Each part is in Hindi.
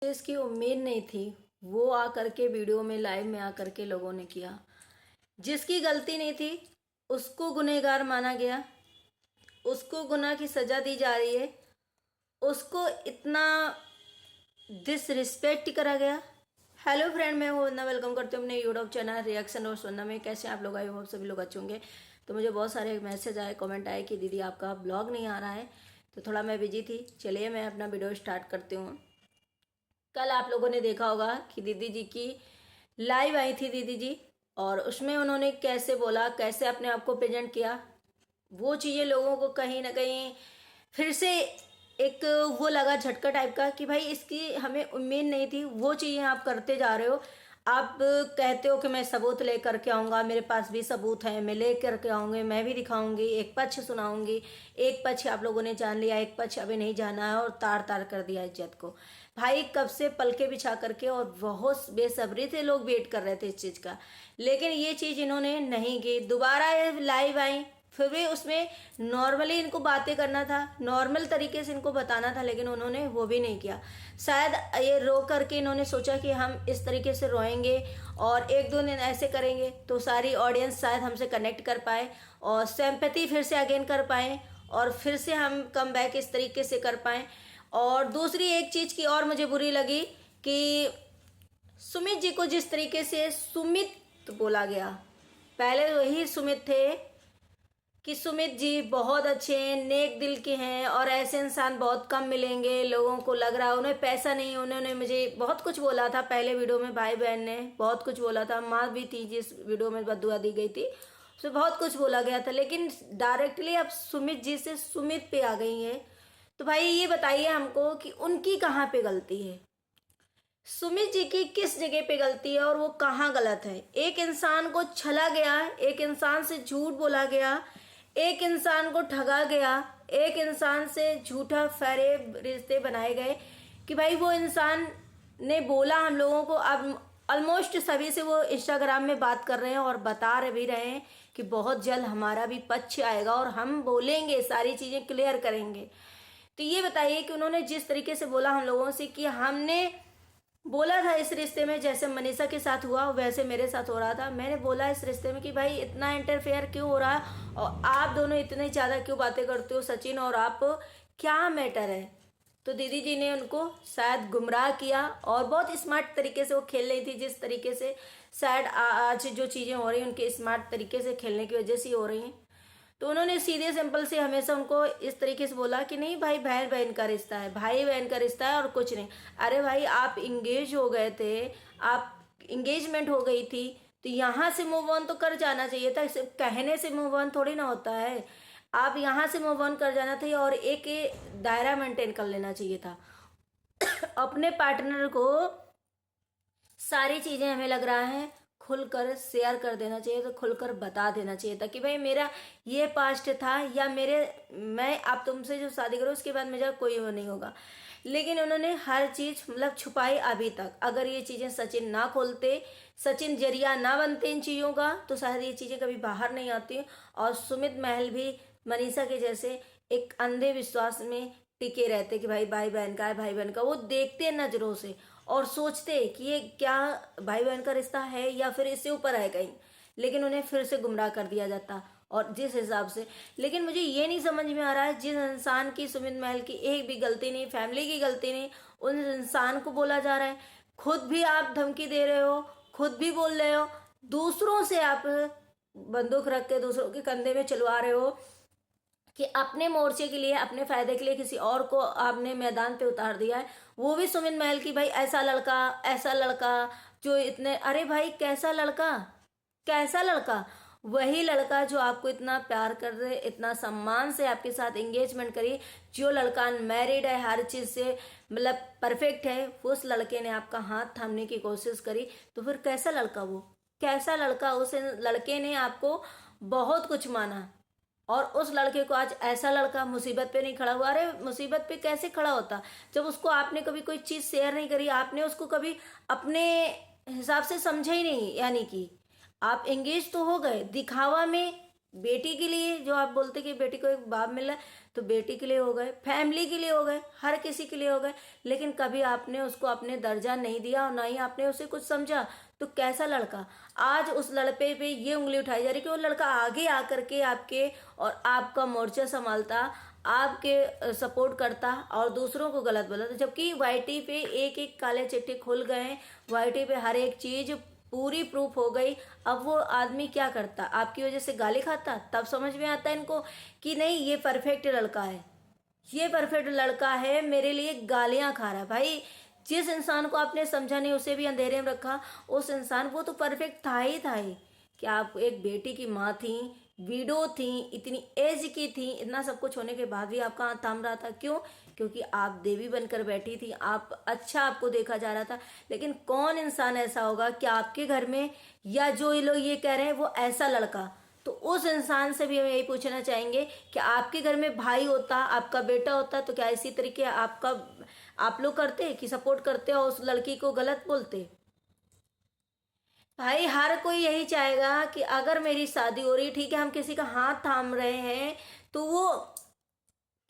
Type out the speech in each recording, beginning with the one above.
इसकी उम्मीद नहीं थी, वो आकर के वीडियो में लाइव में आकर के लोगों ने किया। जिसकी गलती नहीं थी उसको गुनहगार माना गया, उसको गुनाह की सजा दी जा रही है, उसको इतना डिसरिस्पेक्ट करा गया। हेलो फ्रेंड, मैं हूँ वंदना, वेलकम करती हूँ अपने यूट्यूब चैनल रिएक्शन और वंदना में। कैसे हैं आप लोग? आई होप सभी लोग अच्छे होंगे। तो मुझे बहुत सारे मैसेज आए, कमेंट आए कि दीदी आपका ब्लॉग नहीं आ रहा है, तो थोड़ा मैं बिजी थी। चलिए मैं अपना वीडियो स्टार्ट करती हूँ। कल आप लोगों ने देखा होगा कि दीदी जी की लाइव आई थी दीदी जी, और उसमें उन्होंने कैसे बोला, कैसे अपने आप को प्रेजेंट किया, वो चीज़ें लोगों को कहीं ना कहीं फिर से एक वो लगा झटका टाइप का कि भाई इसकी हमें उम्मीद नहीं थी। वो चीज़ें आप करते जा रहे हो। आप कहते हो कि मैं सबूत लेकर के आऊँगा, मेरे पास भी सबूत है, मैं लेकर के आऊँगी, मैं भी दिखाऊंगी, एक पक्ष सुनाऊंगी। एक पक्ष आप लोगों ने जान लिया, एक पक्ष अभी नहीं जाना है, और तार तार कर दिया इज्जत को। भाई कब से पलके बिछा करके और बहुत बेसब्री से लोग वेट कर रहे थे इस चीज़ का, लेकिन ये चीज़ इन्होंने नहीं की। दोबारा लाइव आई, फिर भी उसमें नॉर्मली इनको बातें करना था, नॉर्मल तरीके से इनको बताना था, लेकिन उन्होंने वो भी नहीं किया। शायद ये रो करके इन्होंने सोचा कि हम इस तरीके से रोएंगे और एक दो दिन ऐसे करेंगे तो सारी ऑडियंस शायद हमसे कनेक्ट कर पाए और सिंपैथी फिर से अगेन कर पाए, और फिर से हम कम बैक इस तरीके से कर पाएँ। और दूसरी एक चीज़ की और मुझे बुरी लगी कि सुमित जी को जिस तरीके से सुमित बोला गया, पहले वही सुमित थे कि सुमित जी बहुत अच्छे हैं, नेक दिल के हैं, और ऐसे इंसान बहुत कम मिलेंगे। लोगों को लग रहा है उन्हें पैसा नहीं। उन्होंने मुझे बहुत कुछ बोला था पहले वीडियो में, भाई बहन ने बहुत कुछ बोला था, माँ भी थी जिस वीडियो में बदुआ दी गई थी, उसमें बहुत कुछ बोला गया था, लेकिन डायरेक्टली अब सुमित जी से सुमित पे आ गई हैं। तो भाई ये बताइए हमको कि उनकी कहाँ पे गलती है, सुमित जी की किस जगह पे गलती है और वो कहाँ गलत है। एक इंसान को छला गया, एक इंसान से झूठ बोला गया, एक इंसान को ठगा गया, एक इंसान से झूठा फेरे रिश्ते बनाए गए कि भाई वो इंसान ने बोला हम लोगों को। अब ऑलमोस्ट सभी से वो इंस्टाग्राम में बात कर रहे हैं और बता रहे भी रहे हैं कि बहुत जल्द हमारा भी पक्ष आएगा और हम बोलेंगे, सारी चीज़ें क्लियर करेंगे। तो ये बताइए कि उन्होंने जिस तरीके से बोला हम लोगों से कि हमने बोला था इस रिश्ते में जैसे मनीषा के साथ हुआ वैसे मेरे साथ हो रहा था। मैंने बोला इस रिश्ते में कि भाई इतना इंटरफेयर क्यों हो रहा है और आप दोनों इतनी ज़्यादा क्यों बातें करते हो सचिन, और आप क्या मैटर है। तो दीदी जी ने उनको शायद गुमराह किया और बहुत स्मार्ट तरीके से वो खेल रही थी, जिस तरीके से शायद आज जो चीज़ें हो रही हैं उनके स्मार्ट तरीके से खेलने की वजह से ही हो रही हैं। तो उन्होंने सीधे सिंपल से हमेशा उनको इस तरीके से बोला कि नहीं भाई, भाई बहन का रिश्ता है, भाई बहन का रिश्ता है और कुछ नहीं। अरे भाई आप इंगेज हो गए थे, आप इंगेजमेंट हो गई थी, तो यहाँ से मूव ऑन तो कर जाना चाहिए था। सिर्फ कहने से मूव ऑन थोड़ी ना होता है, आप यहाँ से मूव ऑन कर जाना था और एक दायरा मेंटेन कर लेना चाहिए था। अपने पार्टनर को सारी चीज़ें हमें लग रहा है खुलकर शेयर कर देना चाहिए, तो खुलकर बता देना चाहिए था कि भाई मेरा ये पास्ट था, या मैं आप तुमसे जो शादी करो उसके बाद मेरा कोई वो नहीं होगा। लेकिन उन्होंने हर चीज़ मतलब छुपाई अभी तक। अगर ये चीज़ें सचिन ना खोलते, सचिन जरिया ना बनते इन चीज़ों का, तो शायद ये चीज़ें कभी बाहर नहीं आती। और सुमित महल भी मनीषा के जैसे एक अंधे विश्वास में टिके रहते कि भाई भाई बहन का है, भाई बहन का। वो देखते नज़रों से और सोचते कि ये क्या भाई बहन का रिश्ता है या फिर इससे ऊपर है कहीं, लेकिन उन्हें फिर से गुमराह कर दिया जाता। और जिस हिसाब से, लेकिन मुझे ये नहीं समझ में आ रहा है, जिस इंसान की सुमित महल की एक भी गलती नहीं, फैमिली की गलती नहीं, उन इंसान को बोला जा रहा है। खुद भी आप धमकी दे रहे हो, खुद भी बोल रहे हो, दूसरों से आप बंदूक रख के दूसरों के कंधे में चलवा रहे हो कि अपने मोर्चे के लिए, अपने फायदे के लिए किसी और को आपने मैदान पे उतार दिया है। वो भी सुमित महल की, भाई ऐसा लड़का जो इतने, अरे भाई कैसा लड़का, कैसा लड़का? वही लड़का जो आपको इतना प्यार कर रहे, इतना सम्मान से आपके साथ एंगेजमेंट करी, जो लड़का अनमैरिड है, हर चीज से मतलब परफेक्ट है, उस लड़के ने आपका हाथ थामने की कोशिश करी। तो फिर कैसा लड़का वो, कैसा लड़का? उस लड़के ने आपको बहुत कुछ माना और उस लड़के को आज ऐसा लड़का मुसीबत पे नहीं खड़ा हुआ। अरे मुसीबत पे कैसे खड़ा होता जब उसको आपने कभी कोई चीज़ शेयर नहीं करी, आपने उसको कभी अपने हिसाब से समझा ही नहीं। यानी कि आप एंगेज तो हो गए, दिखावा में बेटी के लिए, जो आप बोलते कि बेटी को एक बाप मिला, तो बेटी के लिए हो गए, फैमिली के लिए हो गए, हर किसी के लिए हो गए, लेकिन कभी आपने उसको अपने दर्जा नहीं दिया और ना ही आपने उसे कुछ समझा। तो कैसा लड़का, आज उस लड़के पे ये उंगली उठाई जा रही कि वो लड़का आगे आकर के आपके और आपका मोर्चा संभालता, आपके सपोर्ट करता और दूसरों को गलत बोलता, जबकि वाईटी पे एक एक काले चिट्ठे खुल गए, वाईटी पे हर एक चीज पूरी प्रूफ हो गई। अब वो आदमी क्या करता, आपकी वजह से गाली खाता, तब समझ में आता है इनको कि नहीं ये परफेक्ट लड़का है, ये परफेक्ट लड़का है, मेरे लिए गालियां खा रहा है। भाई जिस इंसान को आपने समझा नहीं, उसे भी अंधेरे में रखा, उस इंसान वो तो परफेक्ट था ही कि आप एक बेटी की माँ थी, विडो थी, इतनी एज की थी, इतना सब कुछ होने के बाद भी आपका हाथ थाम रहा था। क्यों? क्योंकि आप देवी बनकर बैठी थी, आप अच्छा आपको देखा जा रहा था। लेकिन कौन इंसान ऐसा होगा कि आपके घर में, या जो ये लोग ये कह रहे हैं वो ऐसा लड़का, तो उस इंसान से भी हम यही पूछना चाहेंगे कि आपके घर में भाई होता, आपका बेटा होता, तो क्या इसी तरीके आप लोग करते कि सपोर्ट करते और उस लड़की को गलत बोलते? भाई हर कोई यही चाहेगा कि अगर मेरी शादी हो रही, ठीक है, हम किसी का हाथ थाम रहे हैं, तो वो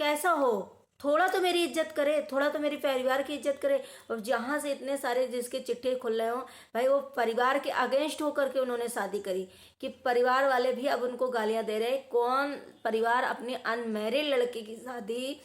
कैसा हो, थोड़ा तो मेरी इज्जत करे, थोड़ा तो मेरी परिवार की इज्जत करे। और जहां से इतने सारे जिसके चिट्ठे खुल रहे हो, भाई वो परिवार के अगेंस्ट होकर के उन्होंने शादी करी, कि परिवार वाले भी अब उनको गालियां दे रहे। कौन परिवार अपने अनमैरिड लड़के की शादी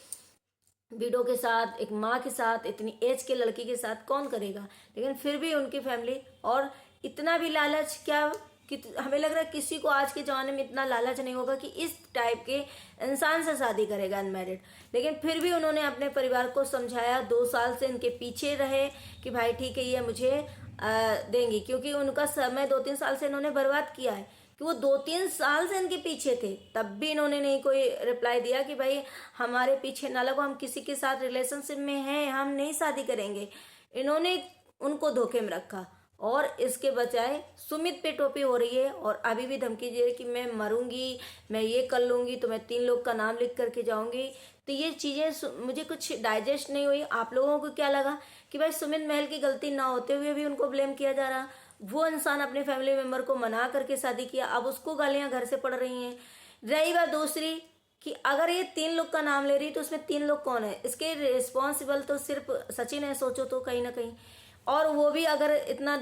विडो के साथ, एक माँ के साथ, इतनी एज के लड़की के साथ कौन करेगा? लेकिन फिर भी उनकी फैमिली, और इतना भी लालच क्या, कि हमें लग रहा है किसी को आज के ज़माने में इतना लालच नहीं होगा कि इस टाइप के इंसान से शादी करेगा अनमैरिड। लेकिन फिर भी उन्होंने अपने परिवार को समझाया, 2 साल से इनके पीछे रहे कि भाई ठीक है ये मुझे देंगी, क्योंकि उनका समय 2-3 साल से इन्होंने बर्बाद किया है, कि वो 2-3 साल से इनके पीछे थे, तब भी इन्होंने नहीं कोई रिप्लाई दिया कि भाई हमारे पीछे ना लगो, हम किसी के साथ रिलेशनशिप में हैं, हम नहीं शादी करेंगे। इन्होंने उनको धोखे में रखा, और इसके बजाय सुमित पे टोपी हो रही है, और अभी भी धमकी दे रही कि मैं मरूंगी, मैं ये कर लूंगी, तो मैं 3 लोग का नाम लिख करके जाऊंगी। तो ये चीज़ें मुझे कुछ डाइजेस्ट नहीं हुई। आप लोगों को क्या लगा कि भाई सुमित महल की गलती ना होते हुए भी उनको ब्लेम किया जा रहा? वो इंसान अपने फैमिली मेंबर को मना करके शादी किया, अब उसको गालियां घर से पड़ रही हैं। रही बात दूसरी, कि अगर ये 3 लोग का नाम ले रही, तो उसमें 3 लोग कौन है? इसके रिस्पॉन्सिबल तो सिर्फ सचिन है, सोचो तो कहीं ना कहीं। और वो भी अगर इतना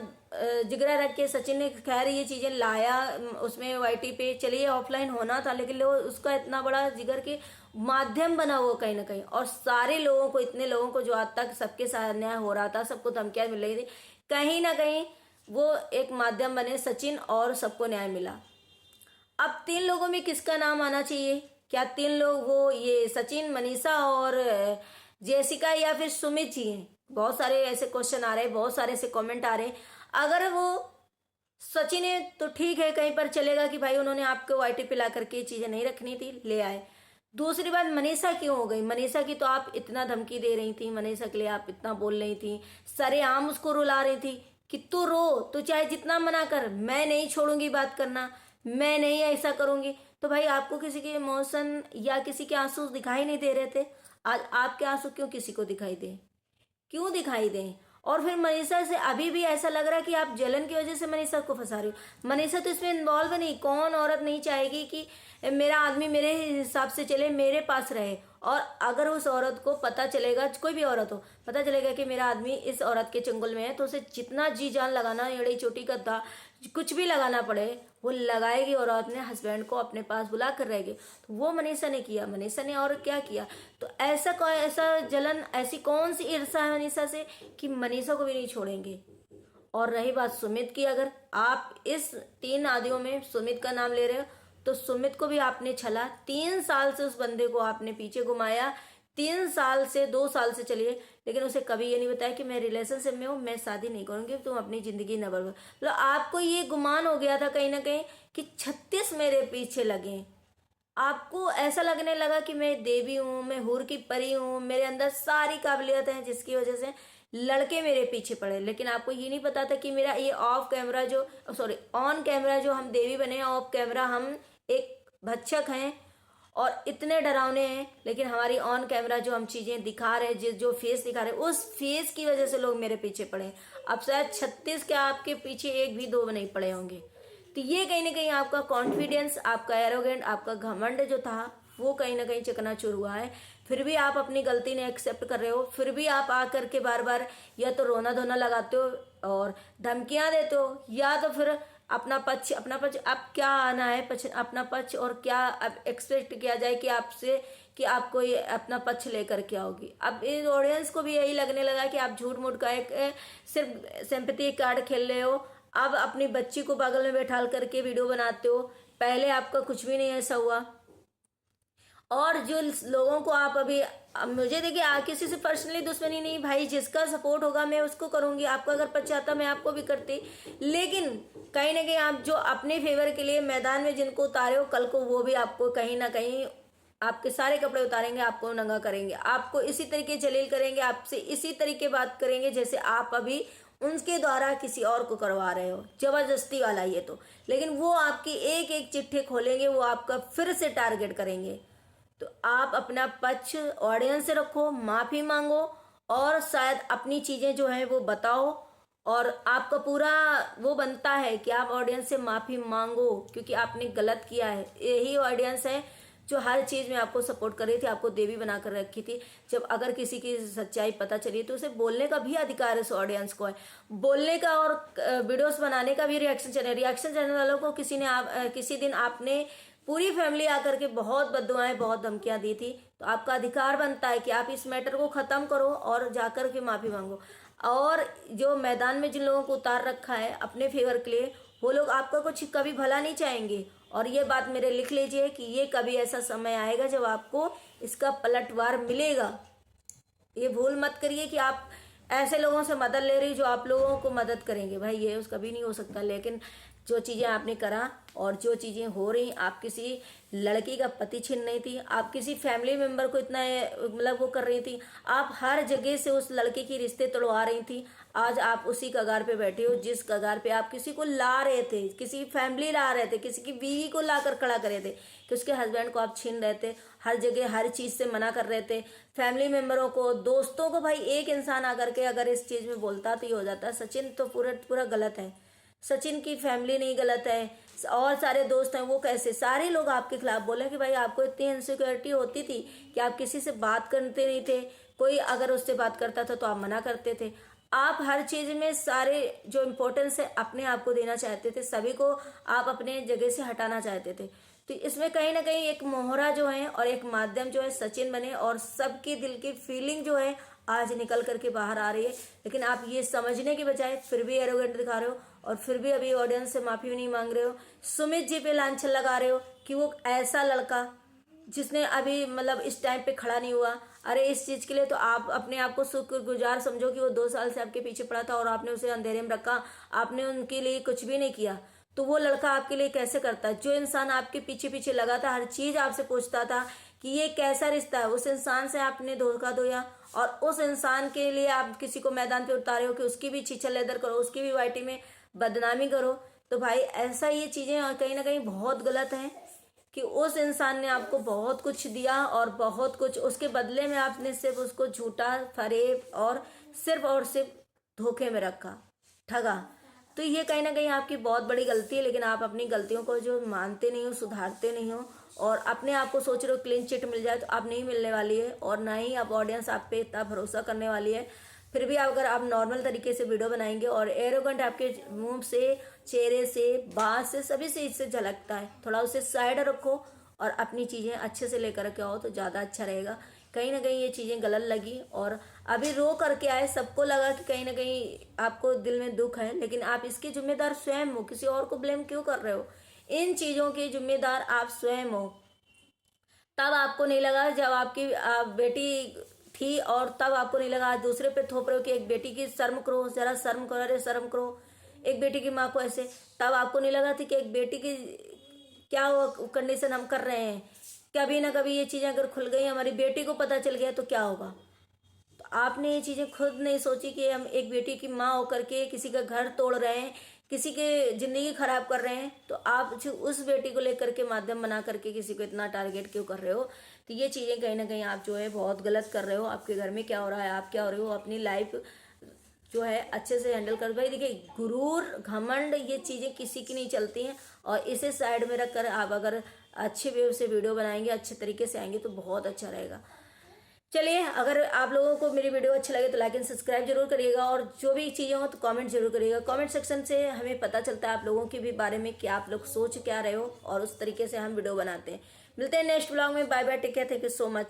जिगरा रख के सचिन ने खैर ये चीज़ें लाया, उसमें वाईटी पे चलिए ऑफलाइन होना था, लेकिन वो उसका इतना बड़ा जिगर के माध्यम बना वो कहीं ना कहीं, और सारे लोगों को, इतने लोगों को जो आज तक सबके साथ अन्याय हो रहा था, सबको धमकियां मिल रही थी, कहीं ना कहीं वो एक माध्यम बने सचिन, और सबको न्याय मिला। अब 3 लोगों में किसका नाम आना चाहिए? क्या 3 लोग वो ये सचिन, मनीषा और जेसिका, या फिर सुमित जी हैं? बहुत सारे ऐसे क्वेश्चन आ रहे हैं, बहुत सारे ऐसे कमेंट आ रहे हैं। अगर वो सचिन है तो ठीक है, कहीं पर चलेगा कि भाई उन्होंने आपको वाईटी पे ला करके चीजें नहीं रखनी थी, ले आए। दूसरी बात, मनीषा क्यों हो गई? मनीषा की तो आप इतना धमकी दे रही थी, मनीषा के लिए आप इतना बोल रही थी, सरेआम उसको रुला रही थी कि तू रो, तू चाहे जितना मना कर, मैं नहीं छोड़ूंगी बात करना, मैं नहीं ऐसा करूंगी। तो भाई आपको किसी के इमोशन या किसी के आंसू दिखाई नहीं दे रहे थे? आज आपके आंसू क्यों किसी को दिखाई दे, क्यों दिखाई दें? और फिर मनीषा से अभी भी ऐसा लग रहा है कि आप जलन की वजह से मनीषा को फंसा रहे हो। मनीषा तो इसमें इन्वॉल्व नहीं। कौन औरत नहीं चाहेगी कि मेरा आदमी मेरे हिसाब से चले, मेरे पास रहे? और अगर उस औरत को पता चलेगा, कोई भी औरत हो, पता चलेगा कि मेरा आदमी इस औरत के चंगुल में है, तो उसे जितना जी जान लगाना, एड़ी चोटी का दा कुछ भी लगाना पड़े वो लगाएगी, और अपने हस्बैंड को अपने पास बुला कर रहेगी। तो वो मनीषा ने किया। मनीषा ने और क्या किया? तो ऐसा जलन, ऐसी कौन सी ईर्षा है मनीषा से कि मनीषा को भी नहीं छोड़ेंगे? और रही बात सुमित की, अगर आप इस 3 आदियों में सुमित का नाम ले रहे हो, तो सुमित को भी आपने छला। 3 साल से उस बंदे को आपने पीछे घुमाया, 3 साल से, 2 साल से चलिए, लेकिन उसे कभी ये नहीं बताया कि मैं रिलेशनशिप में हूँ, मैं शादी नहीं करूंगी, तुम अपनी जिंदगी न बर्बाद। मतलब आपको ये गुमान हो गया था कहीं ना कहीं कि 36 मेरे पीछे लगे। आपको ऐसा लगने लगा कि मैं देवी हूँ, मैं हूर की परी हूँ, मेरे अंदर सारी काबिलियत है, जिसकी वजह से लड़के मेरे पीछे पड़े। लेकिन आपको ये नहीं पता था कि मेरा ये ऑफ कैमरा जो, सॉरी ऑन कैमरा जो हम देवी बने, ऑफ कैमरा हम एक भक्षक हैं और इतने डरावने हैं। लेकिन हमारी ऑन कैमरा जो हम चीज़ें दिखा रहे हैं, जो फेस दिखा रहे हैं, उस फेस की वजह से लोग मेरे पीछे पड़े। अब शायद 36 के आपके पीछे 1 भी 2 नहीं पड़े होंगे। तो ये कहीं ना कहीं आपका कॉन्फिडेंस, आपका एरोगेंट, आपका घमंड जो था वो कहीं ना कहीं चकनाचूर हुआ है। फिर भी आप अपनी गलती ने एक्सेप्ट कर रहे हो, फिर भी आप आकर के बार बार या तो रोना धोना लगाते हो और धमकियां देते हो, या तो फिर अपना पक्ष आप क्या आना है अपना पक्ष, और क्या अब एक्सपेक्ट किया जाए कि आपसे कि आपको ये अपना पक्ष लेकर के आओगी। अब इस ऑडियंस को भी यही लगने लगा कि आप झूठ मूठ का एक सिर्फ सिंपैथी कार्ड खेल रहे हो। अब अपनी बच्ची को बगल में बैठाल करके वीडियो बनाते हो, पहले आपका कुछ भी नहीं ऐसा हुआ। और जो लोगों को आप अभी, अब मुझे देखिए किसी से पर्सनली दुश्मनी नहीं भाई, जिसका सपोर्ट होगा मैं उसको करूंगी, आपका अगर पक्ष आता मैं आपको भी करती। लेकिन कहीं ना कहीं आप जो अपने फेवर के लिए मैदान में जिनको उतारे हो, कल को वो भी आपको कहीं ना कहीं आपके सारे कपड़े उतारेंगे, आपको नंगा करेंगे, आपको इसी तरीके जलील करेंगे, आपसे इसी तरीके बात करेंगे जैसे आप अभी उनके द्वारा किसी और को करवा रहे हो, जबरदस्ती वाला ये तो। लेकिन वो आपकी एक एक चिट्ठी खोलेंगे, वो आपका फिर से टारगेट करेंगे। तो आप अपना पक्ष ऑडियंस से रखो, माफी मांगो, और शायद अपनी चीजें जो है वो बताओ। और आपका पूरा वो बनता है कि आप ऑडियंस से माफी मांगो, क्योंकि आपने गलत किया है। यही ऑडियंस है जो हर चीज में आपको सपोर्ट कर रही थी, आपको देवी बनाकर रखी थी। जब अगर किसी की सच्चाई पता चली तो उसे बोलने का भी अधिकार इस ऑडियंस को है, बोलने का, और वीडियोस बनाने का भी। रिएक्शन चैनल वालों को किसी दिन आपने पूरी फैमिली आकर के बहुत बददुआएं, बहुत धमकियां दी थी, तो आपका अधिकार बनता है कि आप इस मैटर को खत्म करो और जाकर के माफी मांगो। और जो मैदान में जिन लोगों को उतार रखा है अपने फेवर के लिए, वो लोग आपका कुछ कभी भला नहीं चाहेंगे। और ये बात मेरे लिख लीजिए कि ये कभी ऐसा समय आएगा जब आपको इसका पलटवार मिलेगा। ये भूल मत करिए कि आप ऐसे लोगों से मदद ले रही जो आप लोगों को मदद करेंगे, भाई ये उसका भी नहीं हो सकता। लेकिन जो चीज़ें आपने करा और जो चीज़ें हो रही, आप किसी लड़की का पति छीन रही थी, आप किसी फैमिली मेंबर को इतना मतलब वो कर रही थी, आप हर जगह से उस लड़के की रिश्ते तोड़वा रही थी। आज आप उसी कगार पे बैठे हो जिस कगार पे आप किसी को ला रहे थे, किसी फैमिली ला रहे थे, किसी की बीवी को लाकर खड़ा कर रहे थे, कि उसके हस्बैंड को आप छीन रहे थे, हर जगह हर चीज़ से मना कर रहे थे, फैमिली मेम्बरों को, दोस्तों को। भाई एक इंसान आकर के अगर इस चीज़ में बोलता तो ये हो जाता। सचिन तो पूरा पूरा गलत है, सचिन की फैमिली नहीं गलत है, और सारे दोस्त हैं वो कैसे सारे लोग आपके खिलाफ बोले कि भाई आपको इतनी इनसिक्योरिटी होती थी कि आप किसी से बात करते नहीं थे, कोई अगर उससे बात करता था तो आप मना करते थे। आप हर चीज में सारे जो इम्पोर्टेंस है अपने आप को देना चाहते थे, सभी को आप अपने जगह से हटाना चाहते थे। तो इसमें कहीं ना कहीं एक मोहरा जो है और एक माध्यम जो है सचिन बने, और सबके दिल की फीलिंग जो है आज निकल करके बाहर आ रही है। लेकिन आप ये समझने के बजाय फिर भी एरोगेंट दिखा रहे हो, और फिर भी अभी ऑडियंस से माफी भी नहीं मांग रहे हो। सुमित जी पे लांछन लगा रहे हो कि वो ऐसा लड़का जिसने अभी मतलब इस टाइम पे खड़ा नहीं हुआ। अरे इस चीज के लिए तो आप अपने आप को शुक्रगुजार समझो कि वो 2 साल से आपके पीछे पड़ा था और आपने उसे अंधेरे में रखा, आपने उनके लिए कुछ भी नहीं किया। तो वो लड़का आपके लिए कैसे करता है? जो इंसान आपके पीछे पीछे लगा था, हर चीज आपसे पूछता था कि ये कैसा रिश्ता है, उस इंसान से आपने धोखा दिया, और उस इंसान के लिए आप किसी को मैदान पे उतारे हो कि उसकी भी छीछा लेदर करो, उसकी भी वाइटी में बदनामी करो। तो भाई ऐसा ये चीजें कहीं ना कहीं बहुत गलत हैं कि उस इंसान ने आपको बहुत कुछ दिया, और बहुत कुछ उसके बदले में आपने सिर्फ उसको झूठा, फरेब और सिर्फ धोखे में रखा, ठगा। तो ये कहीं ना कहीं आपकी बहुत बड़ी गलती है। लेकिन आप अपनी गलतियों को जो मानते नहीं हो, सुधारते नहीं हो, और अपने आप को सोच रहे हो क्लीन चिट मिल जाए, तो आप नहीं मिलने वाली है, और ना ही आप ऑडियंस आप पे इतना भरोसा करने वाली है। फिर भी अगर आप नॉर्मल तरीके से वीडियो बनाएंगे, और एरोगेंट आपके मुंह से, चेहरे से, बात से, सभी से इससे झलकता है, थोड़ा उसे साइड रखो और अपनी चीज़ें अच्छे से लेकर के आओ तो ज़्यादा अच्छा रहेगा। कहीं ना कहीं ये चीज़ें गलत लगी, और अभी रो करके आए, सबको लगा कि कहीं ना कहीं आपको दिल में दुख है, लेकिन आप इसके जिम्मेदार स्वयं हो, किसी और को ब्लेम क्यों कर रहे हो? इन चीज़ों के जिम्मेदार आप स्वयं हो। तब आपको नहीं लगा जब आपकी बेटी थी, और तब आपको नहीं लगा आज दूसरे पे थोप रहे हो कि एक बेटी की शर्म करो, जरा शर्म करो, अरे शर्म करो एक बेटी की माँ को ऐसे। तब आपको नहीं लगा थी कि एक बेटी की क्या कंडीशन हम कर रहे हैं, कभी ना कभी ये चीज़ें अगर खुल गई, हमारी बेटी को पता चल गया तो क्या होगा। तो आपने ये चीज़ें खुद नहीं सोची कि हम एक बेटी की माँ होकर के किसी का घर तोड़ रहे हैं, किसी के ज़िंदगी खराब कर रहे हैं, तो आप जो उस बेटी को लेकर के माध्यम बना करके किसी को इतना टारगेट क्यों कर रहे हो? तो ये चीज़ें कहीं ना कहीं आप जो है बहुत गलत कर रहे हो। आपके घर में क्या हो रहा है, आप क्या हो रहे हो, अपनी लाइफ जो है अच्छे से हैंडल कर। भाई देखिए, गुरूर घमंड ये चीज़ें किसी की नहीं चलती हैं, और इसे साइड में रखकर आप अगर अच्छे वे से वीडियो बनाएंगे, अच्छे तरीके से आएंगे तो बहुत अच्छा रहेगा। चलिए, अगर आप लोगों को मेरी वीडियो अच्छी लगे तो लाइक एंड सब्सक्राइब जरूर करिएगा, और जो भी चीज़ें हो तो कमेंट जरूर करिएगा। कमेंट सेक्शन से हमें पता चलता है आप लोगों के भी बारे में कि आप लोग सोच क्या रहे हो, और उस तरीके से हम वीडियो बनाते हैं। मिलते हैं नेक्स्ट ब्लॉग में। Bye bye, take care, thank you so much.